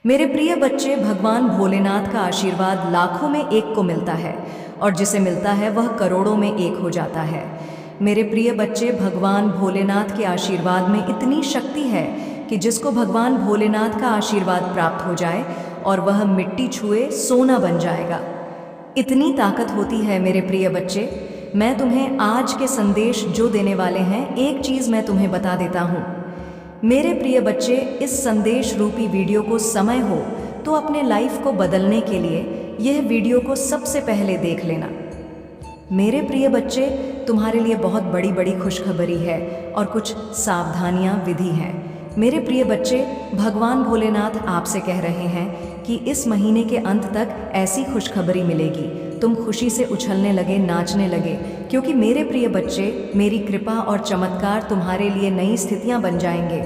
मेरे प्रिय बच्चे, भगवान भोलेनाथ का आशीर्वाद लाखों में एक को मिलता है और जिसे मिलता है वह करोड़ों में एक हो जाता है। मेरे प्रिय बच्चे, भगवान भोलेनाथ के आशीर्वाद में इतनी शक्ति है कि जिसको भगवान भोलेनाथ का आशीर्वाद प्राप्त हो जाए और वह मिट्टी छुए सोना बन जाएगा। इतनी ताकत होती है मेरे प्रिय बच्चे। मैं तुम्हें आज के संदेश जो देने वाले हैं, एक चीज़ मैं तुम्हें बता देता हूँ। मेरे प्रिय बच्चे, इस संदेश रूपी वीडियो को समय हो तो अपने लाइफ को बदलने के लिए यह वीडियो को सबसे पहले देख लेना। मेरे प्रिय बच्चे, तुम्हारे लिए बहुत बड़ी बड़ी खुशखबरी है और कुछ सावधानियां विधि हैं। मेरे प्रिय बच्चे, भगवान भोलेनाथ आपसे कह रहे हैं कि इस महीने के अंत तक ऐसी खुशखबरी मिलेगी, तुम खुशी से उछलने लगे, नाचने लगे, क्योंकि मेरे प्रिय बच्चे, मेरी कृपा और चमत्कार तुम्हारे लिए नई स्थितियां बन जाएंगे।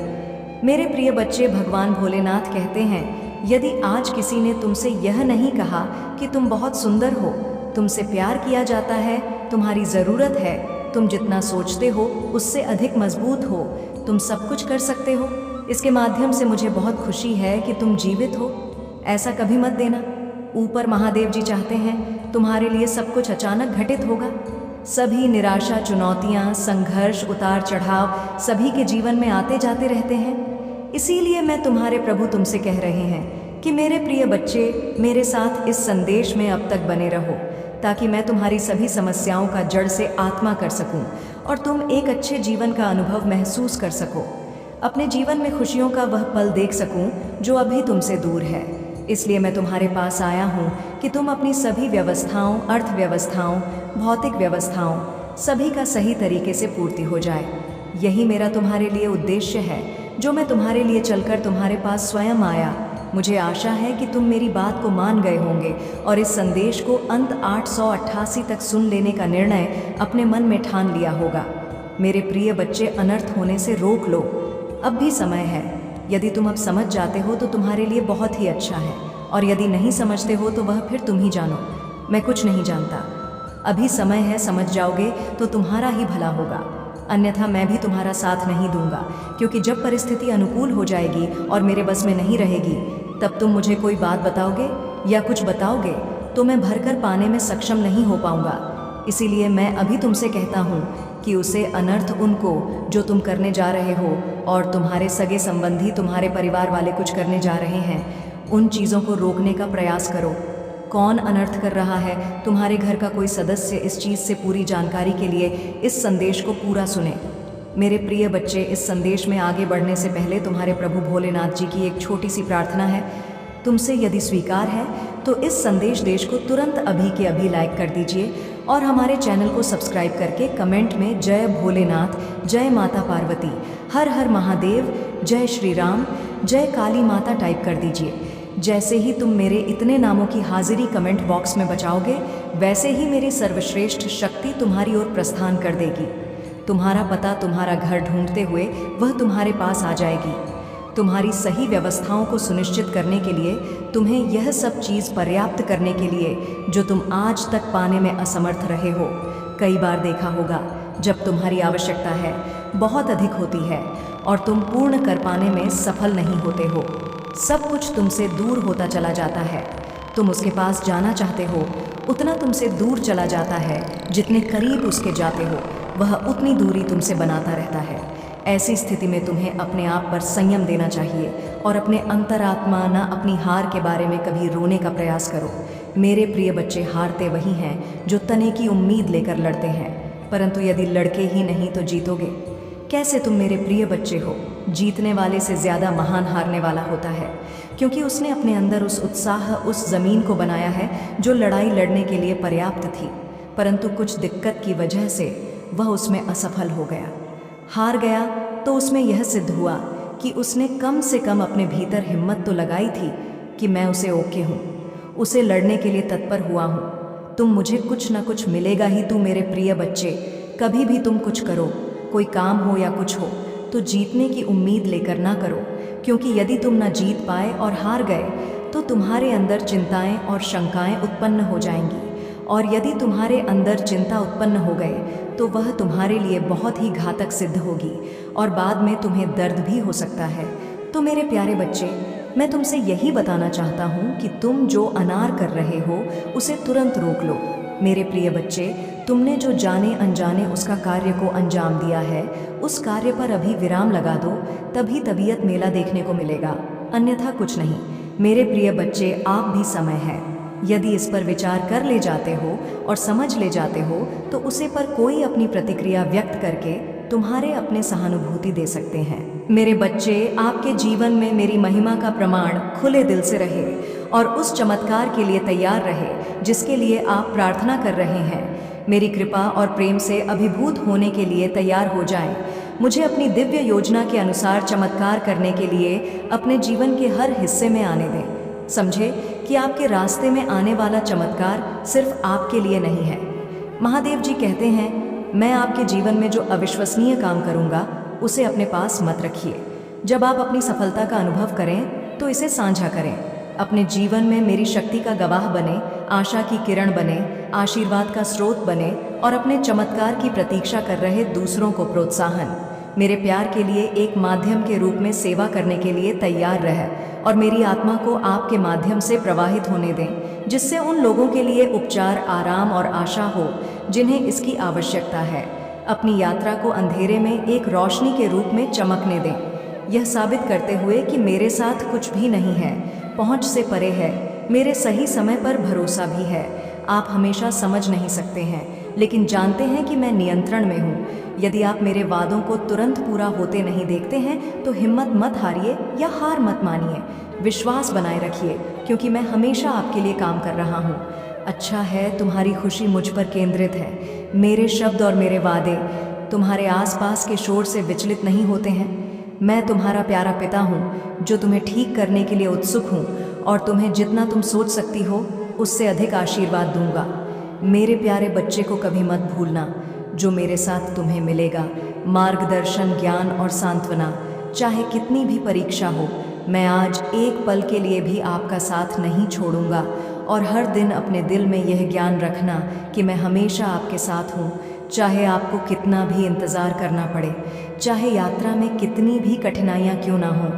मेरे प्रिय बच्चे, भगवान भोलेनाथ कहते हैं, यदि आज किसी ने तुमसे यह नहीं कहा कि तुम बहुत सुंदर हो, तुमसे प्यार किया जाता है, तुम्हारी ज़रूरत है, तुम जितना सोचते हो उससे अधिक मजबूत हो, तुम सब कुछ कर सकते हो, इसके माध्यम से मुझे बहुत खुशी है कि तुम जीवित हो, ऐसा कभी मत देना। ऊपर महादेव जी चाहते हैं तुम्हारे लिए सब कुछ अचानक घटित होगा। सभी निराशा, चुनौतियाँ, संघर्ष, उतार चढ़ाव सभी के जीवन में आते जाते रहते हैं। इसीलिए मैं तुम्हारे प्रभु तुमसे कह रहे हैं कि मेरे प्रिय बच्चे, मेरे साथ इस संदेश में अब तक बने रहो, ताकि मैं तुम्हारी सभी समस्याओं का जड़ से आत्मा कर सकूं और तुम एक अच्छे जीवन का अनुभव महसूस कर सको, अपने जीवन में खुशियों का वह पल देख सकूं जो अभी तुमसे दूर है। इसलिए मैं तुम्हारे पास आया हूं कि तुम अपनी सभी व्यवस्थाओं, अर्थव्यवस्थाओं, भौतिक व्यवस्थाओं, सभी का सही तरीके से पूर्ति हो जाए। यही मेरा तुम्हारे लिए उद्देश्य है, जो मैं तुम्हारे लिए चलकर तुम्हारे पास स्वयं आया। मुझे आशा है कि तुम मेरी बात को मान गए होंगे और इस संदेश को अंत 888 तक सुन लेने का निर्णय अपने मन में ठान लिया होगा। मेरे प्रिय बच्चे, अनर्थ होने से रोक लो, अब भी समय है। यदि तुम अब समझ जाते हो तो तुम्हारे लिए बहुत ही अच्छा है, और यदि नहीं समझते हो तो वह फिर तुम ही जानो, मैं कुछ नहीं जानता। अभी समय है, समझ जाओगे तो तुम्हारा ही भला होगा, अन्यथा मैं भी तुम्हारा साथ नहीं दूंगा, क्योंकि जब परिस्थिति अनुकूल हो जाएगी और मेरे बस में नहीं रहेगी, तब तुम मुझे कोई बात बताओगे या कुछ बताओगे तो मैं भरकर पाने में सक्षम नहीं हो पाऊंगा। इसीलिए मैं अभी तुमसे कहता हूँ कि उसे अनर्थ उनको जो तुम करने जा रहे हो और तुम्हारे सगे संबंधी, तुम्हारे परिवार वाले कुछ करने जा रहे हैं, उन चीज़ों को रोकने का प्रयास करो। कौन अनर्थ कर रहा है, तुम्हारे घर का कोई सदस्य, इस चीज़ से पूरी जानकारी के लिए इस संदेश को पूरा सुने। मेरे प्रिय बच्चे, इस संदेश में आगे बढ़ने से पहले तुम्हारे प्रभु भोलेनाथ जी की एक छोटी सी प्रार्थना है। तुमसे यदि स्वीकार है तो इस संदेश देश को तुरंत अभी के अभी लाइक कर दीजिए और हमारे चैनल को सब्सक्राइब करके कमेंट में जय भोलेनाथ, जय माता पार्वती, हर हर महादेव, जय श्री राम, जय काली माता टाइप कर दीजिए। जैसे ही तुम मेरे इतने नामों की हाजिरी कमेंट बॉक्स में बचाओगे, वैसे ही मेरी सर्वश्रेष्ठ शक्ति तुम्हारी ओर प्रस्थान कर देगी। तुम्हारा पता, तुम्हारा घर ढूंढते हुए वह तुम्हारे पास आ जाएगी। तुम्हारी सही व्यवस्थाओं को सुनिश्चित करने के लिए, तुम्हें यह सब चीज़ पर्याप्त करने के लिए जो तुम आज तक पाने में असमर्थ रहे हो। कई बार देखा होगा, जब तुम्हारी आवश्यकता है बहुत अधिक होती है और तुम पूर्ण कर पाने में सफल नहीं होते हो, सब कुछ तुमसे दूर होता चला जाता है। तुम उसके पास जाना चाहते हो, उतना तुमसे दूर चला जाता है, जितने करीब उसके जाते हो वह उतनी दूरी तुमसे बनाता रहता है। ऐसी स्थिति में तुम्हें अपने आप पर संयम देना चाहिए और अपने अंतरात्मा, न अपनी हार के बारे में कभी रोने का प्रयास करो। मेरे प्रिय बच्चे, हारते वही हैं जो तने की उम्मीद लेकर लड़ते हैं, परंतु यदि लड़के ही नहीं तो जीतोगे कैसे? तुम मेरे प्रिय बच्चे हो, जीतने वाले से ज़्यादा महान हारने वाला होता है, क्योंकि उसने अपने अंदर उस उत्साह, उस ज़मीन को बनाया है जो लड़ाई लड़ने के लिए पर्याप्त थी, परंतु कुछ दिक्कत की वजह से वह उसमें असफल हो गया, हार गया। तो उसमें यह सिद्ध हुआ कि उसने कम से कम अपने भीतर हिम्मत तो लगाई थी कि मैं उसे ओके हूँ, उसे लड़ने के लिए तत्पर हुआ हूँ। तुम मुझे कुछ ना कुछ मिलेगा ही। तू मेरे प्रिय बच्चे, कभी भी तुम कुछ करो, कोई काम हो या कुछ हो, तो जीतने की उम्मीद लेकर ना करो, क्योंकि यदि तुम ना जीत पाए और हार गए तो तुम्हारे अंदर चिंताएं और शंकाएं उत्पन्न हो जाएंगी, और यदि तुम्हारे अंदर चिंता उत्पन्न हो गए तो वह तुम्हारे लिए बहुत ही घातक सिद्ध होगी और बाद में तुम्हें दर्द भी हो सकता है। तो मेरे प्यारे बच्चे, मैं तुमसे यही बताना चाहता हूँ कि तुम जो अनार कर रहे हो उसे तुरंत रोक लो। मेरे प्रिय बच्चे, तुमने जो जाने अनजाने उसका कार्य को अंजाम दिया है, उस कार्य पर अभी विराम लगा दो, तभी तबीयत मेला देखने को मिलेगा, अन्यथा कुछ नहीं। मेरे प्रिय बच्चे, आप भी समय है। यदि इस पर विचार कर ले जाते हो और समझ ले जाते हो तो उसे पर कोई अपनी प्रतिक्रिया व्यक्त करके तुम्हारे अपने सहानुभूति दे सकते हैं। मेरे बच्चे, आपके जीवन में मेरी महिमा का प्रमाण खुले दिल से रहे और उस चमत्कार के लिए तैयार रहे जिसके लिए आप प्रार्थना कर रहे हैं। मेरी कृपा और प्रेम से अभिभूत होने के लिए तैयार हो जाएं। मुझे अपनी दिव्य योजना के अनुसार चमत्कार करने के लिए अपने जीवन के हर हिस्से में आने दें। समझे कि आपके रास्ते में आने वाला चमत्कार सिर्फ आपके लिए नहीं है। महादेव जी कहते हैं, मैं आपके जीवन में जो अविश्वसनीय काम करूंगा उसे अपने पास मत रखिए। जब आप अपनी सफलता का अनुभव करें तो इसे साझा करें। अपने जीवन में मेरी शक्ति का गवाह बने, आशा की किरण बने, आशीर्वाद का स्रोत बने और अपने चमत्कार की प्रतीक्षा कर रहे दूसरों को प्रोत्साहन, मेरे प्यार के लिए एक माध्यम के रूप में सेवा करने के लिए तैयार रहे और मेरी आत्मा को आपके माध्यम से प्रवाहित होने दें, जिससे उन लोगों के लिए उपचार, आराम और आशा हो जिन्हें इसकी आवश्यकता है। अपनी यात्रा को अंधेरे में एक रोशनी के रूप में चमकने दें, यह साबित करते हुए कि मेरे साथ कुछ भी नहीं है, पहुंच से परे है, मेरे सही समय पर भरोसा भी है। आप हमेशा समझ नहीं सकते हैं, लेकिन जानते हैं कि मैं नियंत्रण में हूँ। यदि आप मेरे वादों को तुरंत पूरा होते नहीं देखते हैं तो हिम्मत मत हारिए या हार मत मानिए। विश्वास बनाए रखिए, क्योंकि मैं हमेशा आपके लिए काम कर रहा हूँ। अच्छा है, तुम्हारी खुशी मुझ पर केंद्रित है। मेरे शब्द और मेरे वादे तुम्हारे आसपास के शोर से विचलित नहीं होते हैं। मैं तुम्हारा प्यारा पिता हूँ जो तुम्हें ठीक करने के लिए उत्सुक हूँ और तुम्हें जितना तुम सोच सकती हो उससे अधिक आशीर्वाद दूंगा। मेरे प्यारे बच्चे को कभी मत भूलना जो मेरे साथ तुम्हें मिलेगा, मार्गदर्शन, ज्ञान और सांत्वना। चाहे कितनी भी परीक्षा हो, मैं आज एक पल के लिए भी आपका साथ नहीं छोड़ूंगा और हर दिन अपने दिल में यह ज्ञान रखना कि मैं हमेशा आपके साथ हूँ। चाहे आपको कितना भी इंतज़ार करना पड़े, चाहे यात्रा में कितनी भी कठिनाइयाँ क्यों ना हो।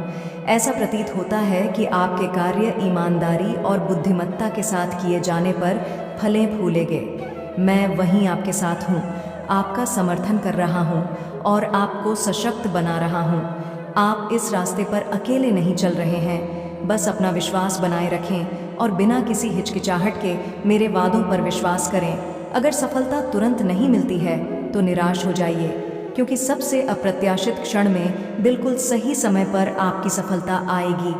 ऐसा प्रतीत होता है कि आपके कार्य ईमानदारी और बुद्धिमत्ता के साथ किए जाने पर फले फूलेंगे। मैं वहीं आपके साथ हूँ, आपका समर्थन कर रहा हूँ और आपको सशक्त बना रहा हूँ। आप इस रास्ते पर अकेले नहीं चल रहे हैं। बस अपना विश्वास बनाए रखें और बिना किसी हिचकिचाहट के मेरे वादों पर विश्वास करें। अगर सफलता तुरंत नहीं मिलती है तो निराश हो जाइए, क्योंकि सबसे अप्रत्याशित क्षण में बिल्कुल सही समय पर आपकी सफलता आएगी।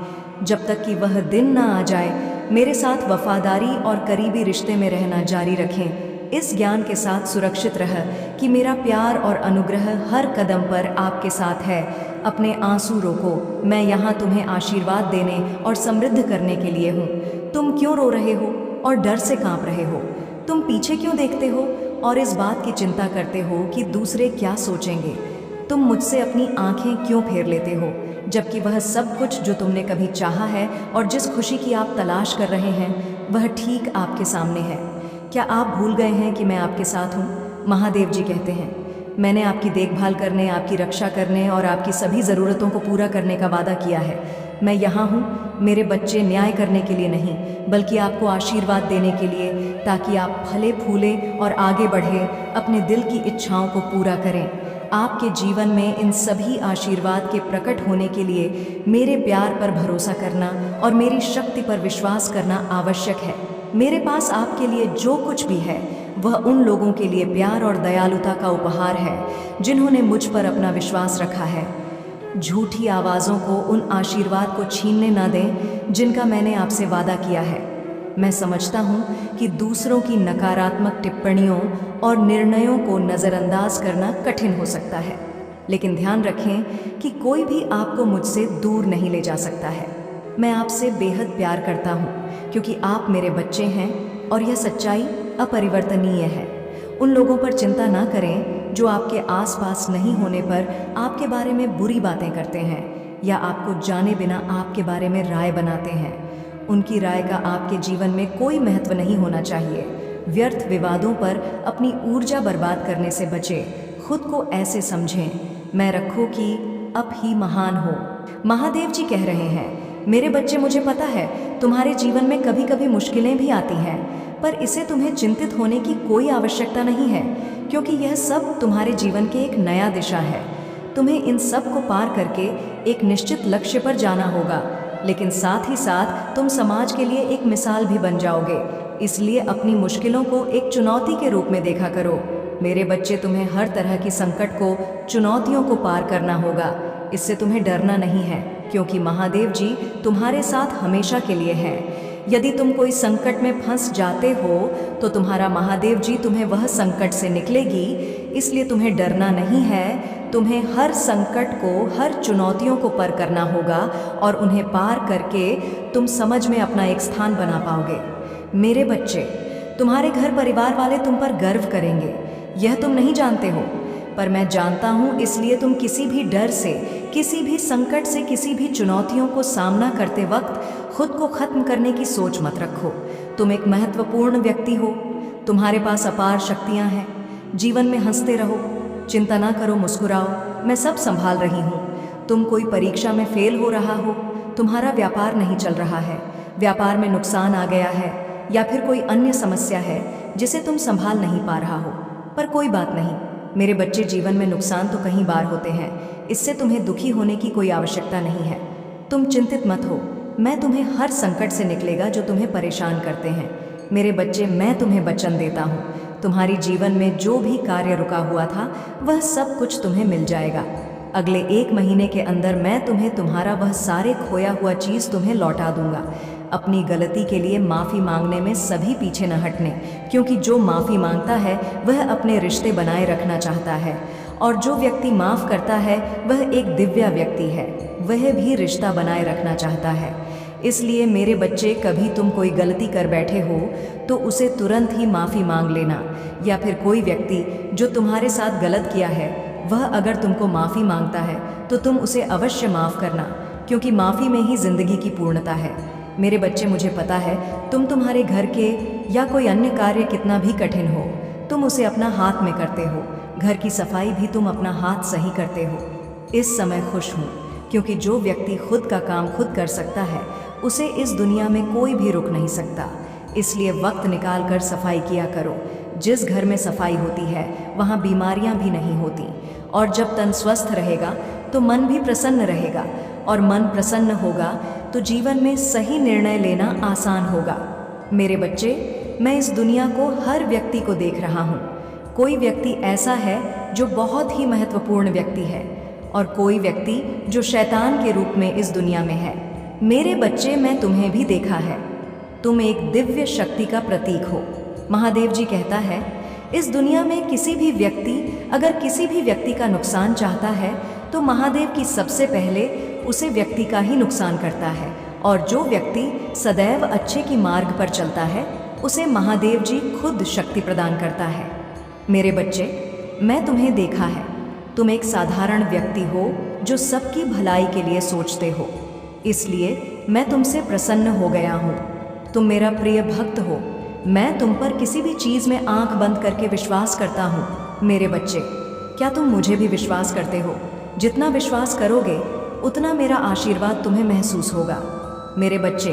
जब तक कि वह दिन ना आ जाए, मेरे साथ वफादारी और करीबी रिश्ते में रहना जारी रखें। इस ज्ञान के साथ सुरक्षित रह कि मेरा प्यार और अनुग्रह हर कदम पर आपके साथ है। अपने आंसू रोको, मैं यहाँ तुम्हें आशीर्वाद देने और समृद्ध करने के लिए हूँ। तुम क्यों रो रहे हो और डर से कांप रहे हो? तुम पीछे क्यों देखते हो और इस बात की चिंता करते हो कि दूसरे क्या सोचेंगे? तुम मुझसे अपनी आंखें क्यों फेर लेते हो, जबकि वह सब कुछ जो तुमने कभी चाहा है और जिस खुशी की आप तलाश कर रहे हैं वह ठीक आपके सामने है? क्या आप भूल गए हैं कि मैं आपके साथ हूँ? महादेव जी कहते हैं, मैंने आपकी देखभाल करने, आपकी रक्षा करने और आपकी सभी ज़रूरतों को पूरा करने का वादा किया है। मैं यहाँ हूँ मेरे बच्चे, न्याय करने के लिए नहीं बल्कि आपको आशीर्वाद देने के लिए, ताकि आप फले फूले और आगे बढ़े, अपने दिल की इच्छाओं को पूरा करें। आपके जीवन में इन सभी आशीर्वाद के प्रकट होने के लिए मेरे प्यार पर भरोसा करना और मेरी शक्ति पर विश्वास करना आवश्यक है। मेरे पास आपके लिए जो कुछ भी है वह उन लोगों के लिए प्यार और दयालुता का उपहार है जिन्होंने मुझ पर अपना विश्वास रखा है। झूठी आवाज़ों को उन आशीर्वाद को छीनने ना दें जिनका मैंने आपसे वादा किया है। मैं समझता हूँ कि दूसरों की नकारात्मक टिप्पणियों और निर्णयों को नज़रअंदाज करना कठिन हो सकता है, लेकिन ध्यान रखें कि कोई भी आपको मुझसे दूर नहीं ले जा सकता है। मैं आपसे बेहद प्यार करता हूँ क्योंकि आप मेरे बच्चे हैं और यह सच्चाई अपरिवर्तनीय है। उन लोगों पर चिंता ना करें जो आपके आसपास नहीं होने पर आपके बारे में बुरी बातें करते हैं या आपको जाने बिना आपके बारे में राय बनाते हैं। उनकी राय का आपके जीवन में कोई महत्व नहीं होना चाहिए। व्यर्थ विवादों पर अपनी ऊर्जा बर्बाद करने से बचें। खुद को ऐसे समझें, मैं रखो कि अब ही महान हो। महादेव जी कह रहे हैं, मेरे बच्चे, मुझे पता है तुम्हारे जीवन में कभी कभी मुश्किलें भी आती हैं, पर इसे तुम्हें चिंतित होने की कोई आवश्यकता नहीं है, क्योंकि यह सब तुम्हारे जीवन की एक नया दिशा है। तुम्हें इन सब को पार करके एक निश्चित लक्ष्य पर जाना होगा, लेकिन साथ ही साथ तुम समाज के लिए एक मिसाल भी बन जाओगे। इसलिए अपनी मुश्किलों को एक चुनौती के रूप में देखा करो। मेरे बच्चे, तुम्हें हर तरह की संकट को, चुनौतियों को पार करना होगा। इससे तुम्हें डरना नहीं है, क्योंकि महादेव जी तुम्हारे साथ हमेशा के लिए हैं। यदि तुम कोई संकट में फंस जाते हो तो तुम्हारा महादेव जी तुम्हें वह संकट से निकलेगी। इसलिए तुम्हें डरना नहीं है। तुम्हें हर संकट को, हर चुनौतियों को पार करना होगा और उन्हें पार करके तुम समझ में अपना एक स्थान बना पाओगे। मेरे बच्चे, तुम्हारे घर परिवार वाले तुम पर गर्व करेंगे। यह तुम नहीं जानते हो, पर मैं जानता हूँ। इसलिए तुम किसी भी डर से, किसी भी संकट से, किसी भी चुनौतियों को सामना करते वक्त खुद को खत्म करने की सोच मत रखो। तुम एक महत्वपूर्ण व्यक्ति हो। तुम्हारे पास अपार शक्तियाँ हैं। जीवन में हंसते रहो, चिंता ना करो, मुस्कुराओ। मैं सब संभाल रही हूँ। तुम कोई परीक्षा में फेल हो रहा हो, तुम्हारा व्यापार नहीं चल रहा है, व्यापार में नुकसान आ गया है, या फिर कोई अन्य समस्या है जिसे तुम संभाल नहीं पा रहा हो, पर कोई बात नहीं मेरे बच्चे, जीवन में नुकसान तो कई बार होते हैं। इससे तुम्हें दुखी होने की कोई आवश्यकता नहीं है। तुम चिंतित मत हो। मैं तुम्हें हर संकट से निकलेगा जो तुम्हें परेशान करते हैं। मेरे बच्चे, मैं तुम्हें वचन देता हूँ, तुम्हारी जीवन में जो भी कार्य रुका हुआ था वह सब कुछ तुम्हें मिल जाएगा। अगले 1 महीने के अंदर मैं तुम्हें तुम्हारा वह सारे खोया हुआ चीज़ तुम्हें लौटा दूंगा। अपनी गलती के लिए माफ़ी मांगने में सभी पीछे न हटने, क्योंकि जो माफ़ी मांगता है वह अपने रिश्ते बनाए रखना चाहता है, और जो व्यक्ति माफ़ करता है वह एक दिव्य व्यक्ति है, वह भी रिश्ता बनाए रखना चाहता है। इसलिए मेरे बच्चे, कभी तुम कोई गलती कर बैठे हो तो उसे तुरंत ही माफ़ी मांग लेना, या फिर कोई व्यक्ति जो तुम्हारे साथ गलत किया है वह अगर तुमको माफ़ी मांगता है तो तुम उसे अवश्य माफ़ करना, क्योंकि माफ़ी में ही ज़िंदगी की पूर्णता है। मेरे बच्चे, मुझे पता है तुम्हारे घर के या कोई अन्य कार्य कितना भी कठिन हो, तुम उसे अपना हाथ में करते हो। घर की सफाई भी तुम अपना हाथ सही करते हो। इस समय खुश हूँ, क्योंकि जो व्यक्ति खुद का काम खुद कर सकता है उसे इस दुनिया में कोई भी रोक नहीं सकता। इसलिए वक्त निकाल कर सफाई किया करो। जिस घर में सफाई होती है वहाँ बीमारियाँ भी नहीं होती, और जब तन स्वस्थ रहेगा तो मन भी प्रसन्न रहेगा, और मन प्रसन्न होगा तो जीवन में सही निर्णय लेना आसान होगा। मेरे बच्चे, मैं इस दुनिया को, हर व्यक्ति को देख रहा हूँ। कोई व्यक्ति ऐसा है जो बहुत ही महत्वपूर्ण व्यक्ति है, और कोई व्यक्ति जो शैतान के रूप में इस दुनिया में है। मेरे बच्चे, मैं तुम्हें भी देखा है। तुम एक दिव्य शक्ति का प्रतीक हो। महादेव जी कहता है, इस दुनिया में किसी भी व्यक्ति अगर किसी भी व्यक्ति का नुकसान चाहता है तो महादेव की सबसे पहले उसे व्यक्ति का ही नुकसान करता है, और जो व्यक्ति सदैव अच्छे की मार्ग पर चलता है उसे महादेव जी खुद शक्ति प्रदान करता है। मेरे बच्चे, मैं तुम्हें देखा है। तुम एक साधारण व्यक्ति हो जो सबकी भलाई के लिए सोचते हो, इसलिए मैं तुमसे प्रसन्न हो गया हूँ। तुम मेरा प्रिय भक्त हो। मैं तुम पर किसी भी चीज़ में आंख बंद करके विश्वास करता हूँ। मेरे बच्चे, क्या तुम मुझे भी विश्वास करते हो? जितना विश्वास करोगे उतना मेरा आशीर्वाद तुम्हें महसूस होगा। मेरे बच्चे,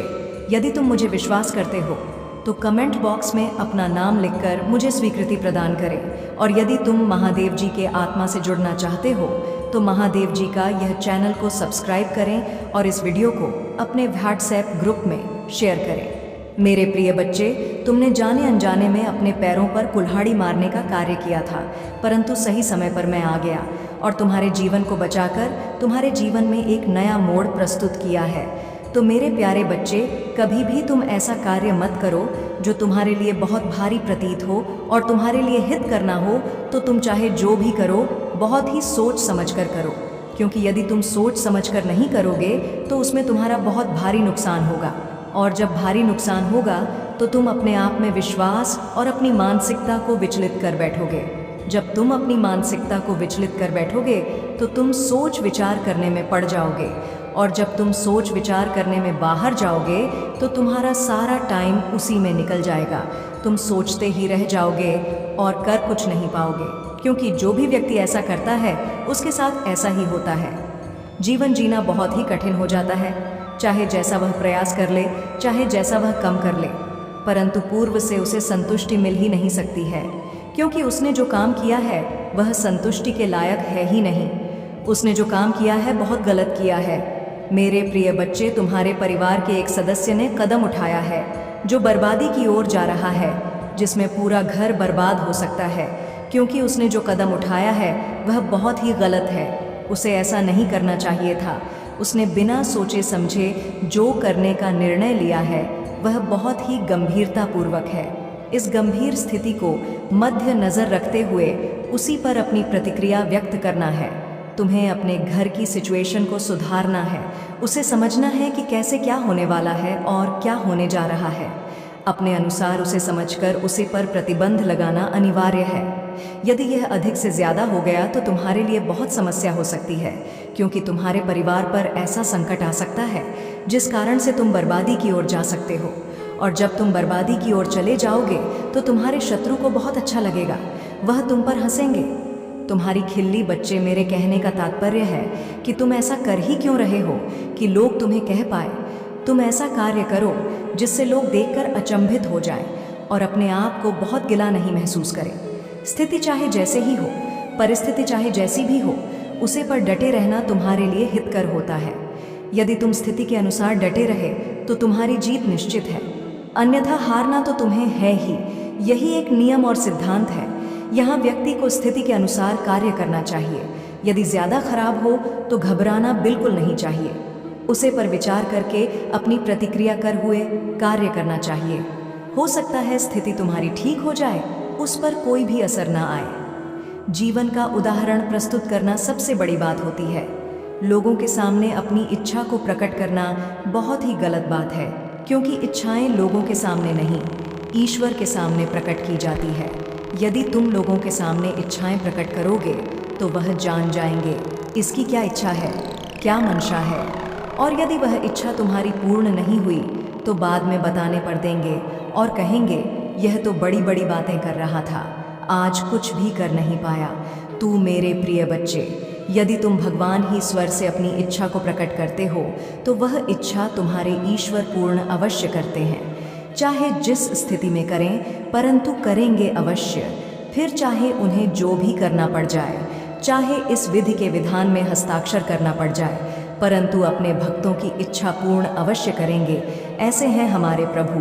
यदि तुम मुझे विश्वास करते हो तो कमेंट बॉक्स में अपना नाम लिखकर मुझे स्वीकृति प्रदान करें, और यदि तुम महादेव जी के आत्मा से जुड़ना चाहते हो तो महादेव जी का यह चैनल को सब्सक्राइब करें और इस वीडियो को अपने व्हाट्सएप ग्रुप में शेयर करें। मेरे प्रिय बच्चे, तुमने जाने अनजाने में अपने पैरों पर कुल्हाड़ी मारने का कार्य किया था, परंतु सही समय पर मैं आ गया और तुम्हारे जीवन को बचाकर तुम्हारे जीवन में एक नया मोड़ प्रस्तुत किया है। तो मेरे प्यारे बच्चे, कभी भी तुम ऐसा कार्य मत करो जो तुम्हारे लिए बहुत भारी प्रतीत हो और तुम्हारे लिए हित करना हो। तो तुम चाहे जो भी करो बहुत ही सोच समझकर करो, क्योंकि यदि तुम सोच समझकर नहीं करोगे तो उसमें तुम्हारा बहुत भारी नुकसान होगा, और जब भारी नुकसान होगा तो तुम अपने आप में विश्वास और अपनी मानसिकता को विचलित कर बैठोगे। जब तुम अपनी मानसिकता को विचलित कर बैठोगे तो तुम सोच विचार करने में पड़ जाओगे, और जब तुम सोच विचार करने में बाहर जाओगे तो तुम्हारा सारा टाइम उसी में निकल जाएगा। तुम सोचते ही रह जाओगे और कर कुछ नहीं पाओगे, क्योंकि जो भी व्यक्ति ऐसा करता है उसके साथ ऐसा ही होता है। जीवन जीना बहुत ही कठिन हो जाता है। चाहे जैसा वह प्रयास कर ले, चाहे जैसा वह कम कर ले, परंतु पूर्व से उसे संतुष्टि मिल ही नहीं सकती है, क्योंकि उसने जो काम किया है वह संतुष्टि के लायक है ही नहीं। उसने जो काम किया है बहुत गलत किया है। मेरे प्रिय बच्चे, तुम्हारे परिवार के एक सदस्य ने कदम उठाया है जो बर्बादी की ओर जा रहा है, जिसमें पूरा घर बर्बाद हो सकता है, क्योंकि उसने जो कदम उठाया है वह बहुत ही गलत है। उसे ऐसा नहीं करना चाहिए था। उसने बिना सोचे समझे जो करने का निर्णय लिया है वह बहुत ही गंभीरतापूर्वक है। इस गंभीर स्थिति को मध्य नज़र रखते हुए उसी पर अपनी प्रतिक्रिया व्यक्त करना है। तुम्हें अपने घर की सिचुएशन को सुधारना है, उसे समझना है कि कैसे क्या होने वाला है और क्या होने जा रहा है। अपने अनुसार उसे समझकर उसे पर प्रतिबंध लगाना अनिवार्य है। यदि यह अधिक से ज़्यादा हो गया तो तुम्हारे लिए बहुत समस्या हो सकती है, क्योंकि तुम्हारे परिवार पर ऐसा संकट आ सकता है जिस कारण से तुम बर्बादी की ओर जा सकते हो। और जब तुम बर्बादी की ओर चले जाओगे तो तुम्हारे शत्रु को बहुत अच्छा लगेगा, वह तुम पर हंसेंगे। तुम्हारी खिल्ली बच्चे, मेरे कहने का तात्पर्य है कि तुम ऐसा कर ही क्यों रहे हो कि लोग तुम्हें कह पाए। तुम ऐसा कार्य करो जिससे लोग देखकर अचंभित हो जाएं और अपने आप को बहुत गिला नहीं महसूस करें। स्थिति चाहे जैसे ही हो, परिस्थिति चाहे जैसी भी हो, उसे पर डटे रहना तुम्हारे लिए हितकर होता है। यदि तुम स्थिति के अनुसार डटे रहे तो तुम्हारी जीत निश्चित है, अन्यथा हारना तो तुम्हें है ही। यही एक नियम और सिद्धांत है। यहाँ व्यक्ति को स्थिति के अनुसार कार्य करना चाहिए। यदि ज़्यादा खराब हो तो घबराना बिल्कुल नहीं चाहिए। उसे पर विचार करके अपनी प्रतिक्रिया कर हुए कार्य करना चाहिए। हो सकता है स्थिति तुम्हारी ठीक हो जाए, उस पर कोई भी असर ना आए। जीवन का उदाहरण प्रस्तुत करना सबसे बड़ी बात होती है। लोगों के सामने अपनी इच्छा को प्रकट करना बहुत ही गलत बात है, क्योंकि इच्छाएं लोगों के सामने नहीं, ईश्वर के सामने प्रकट की जाती है। यदि तुम लोगों के सामने इच्छाएं प्रकट करोगे तो वह जान जाएंगे इसकी क्या इच्छा है, क्या मंशा है, और यदि वह इच्छा तुम्हारी पूर्ण नहीं हुई तो बाद में बताने पर देंगे और कहेंगे यह तो बड़ी बड़ी बातें कर रहा था, आज कुछ भी कर नहीं पाया। तू मेरे प्रिय बच्चे, यदि तुम भगवान ही स्वर से अपनी इच्छा को प्रकट करते हो तो वह इच्छा तुम्हारे ईश्वर पूर्ण अवश्य करते हैं। चाहे जिस स्थिति में करें, परंतु करेंगे अवश्य। फिर चाहे उन्हें जो भी करना पड़ जाए, चाहे इस विधि के विधान में हस्ताक्षर करना पड़ जाए, परंतु अपने भक्तों की इच्छा पूर्ण अवश्य करेंगे। ऐसे हैं हमारे प्रभु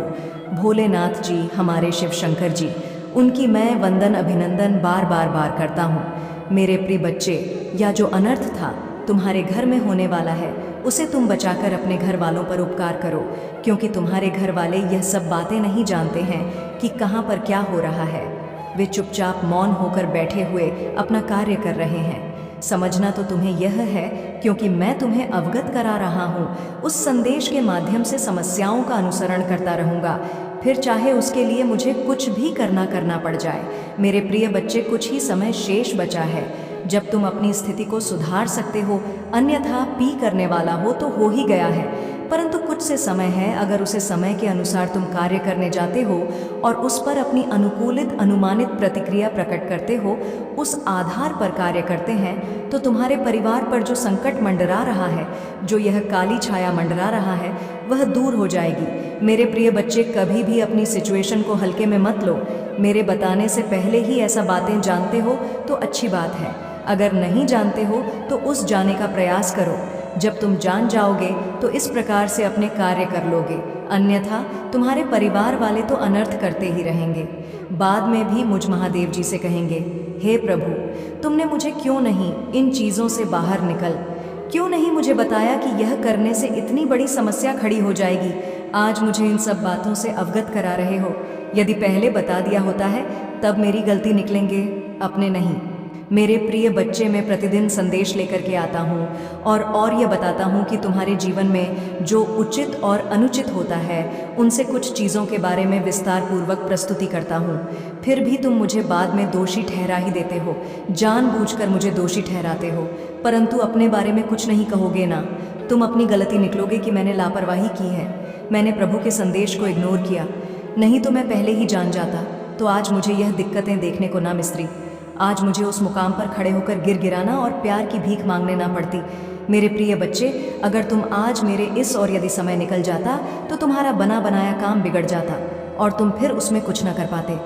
भोलेनाथ जी, हमारे शिव शंकर जी। उनकी मैं वंदन अभिनंदन बार बार करता हूँ। मेरे प्रिय बच्चे, या जो अनर्थ था तुम्हारे घर में होने वाला है उसे तुम बचाकर अपने घर वालों पर उपकार करो, क्योंकि तुम्हारे घर वाले यह सब बातें नहीं जानते हैं कि कहाँ पर क्या हो रहा है। वे चुपचाप मौन होकर बैठे हुए अपना कार्य कर रहे हैं। समझना तो तुम्हें यह है, क्योंकि मैं तुम्हें अवगत करा रहा हूँ, उस संदेश के माध्यम से समस्याओं का अनुसरण करता रहूँगा, फिर चाहे उसके लिए मुझे कुछ भी करना पड़ जाए। मेरे प्रिय बच्चे, कुछ ही समय शेष बचा है जब तुम अपनी स्थिति को सुधार सकते हो, अन्यथा पी करने वाला हो ही गया है। परंतु कुछ से समय है, अगर उसे समय के अनुसार तुम कार्य करने जाते हो और उस पर अपनी अनुकूलित अनुमानित प्रतिक्रिया प्रकट करते हो, उस आधार पर कार्य करते हैं, तो तुम्हारे परिवार पर जो संकट मंडरा रहा है, जो यह काली छाया मंडरा रहा है, वह दूर हो जाएगी। मेरे प्रिय बच्चे, कभी भी अपनी सिचुएशन को हल्के में मत लो। मेरे बताने से पहले ही ऐसा बातें जानते हो तो अच्छी बात है, अगर नहीं जानते हो तो उस जाने का प्रयास करो। जब तुम जान जाओगे तो इस प्रकार से अपने कार्य कर लोगे, अन्यथा तुम्हारे परिवार वाले तो अनर्थ करते ही रहेंगे। बाद में भी मुझ महादेव जी से कहेंगे, हे प्रभु, तुमने मुझे क्यों नहीं इन चीज़ों से बाहर निकल, क्यों नहीं मुझे बताया कि यह करने से इतनी बड़ी समस्या खड़ी हो जाएगी। आज मुझे इन सब बातों से अवगत करा रहे हो। यदि पहले बता दिया होता है तब मेरी गलती निकलेंगे, अपने नहीं। मेरे प्रिय बच्चे, मैं प्रतिदिन संदेश लेकर के आता हूँ और यह बताता हूँ कि तुम्हारे जीवन में जो उचित और अनुचित होता है, उनसे कुछ चीज़ों के बारे में विस्तार पूर्वक प्रस्तुति करता हूँ। फिर भी तुम मुझे बाद में दोषी ठहरा ही देते हो, जानबूझकर मुझे दोषी ठहराते हो, परंतु अपने बारे में कुछ नहीं कहोगे ना। तुम अपनी गलती निकलोगे कि मैंने लापरवाही की है, मैंने प्रभु के संदेश को इग्नोर किया, नहीं तो मैं पहले ही जान जाता, तो आज मुझे यह दिक्कतें देखने को ना मिस्त्री। आज मुझे उस मुकाम पर खड़े होकर गिड़गिड़ाना और प्यार की भीख मांगने ना पड़ती। मेरे प्रिय बच्चे, अगर तुम आज मेरे इस और यदि समय निकल जाता तो तुम्हारा बना बनाया काम बिगड़ जाता और तुम फिर उसमें कुछ न कर पाते।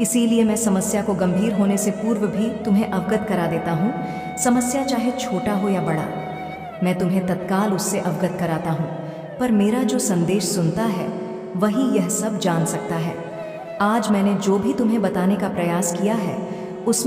इसीलिए मैं समस्या को गंभीर होने से पूर्व भी तुम्हें अवगत करा देता हूँ। समस्या चाहे छोटा हो या बड़ा, मैं तुम्हें तत्काल उससे अवगत कराता हूँ। पर मेरा जो संदेश सुनता है वही यह सब जान सकता है। आज मैंने जो भी तुम्हें बताने का प्रयास किया है उसमें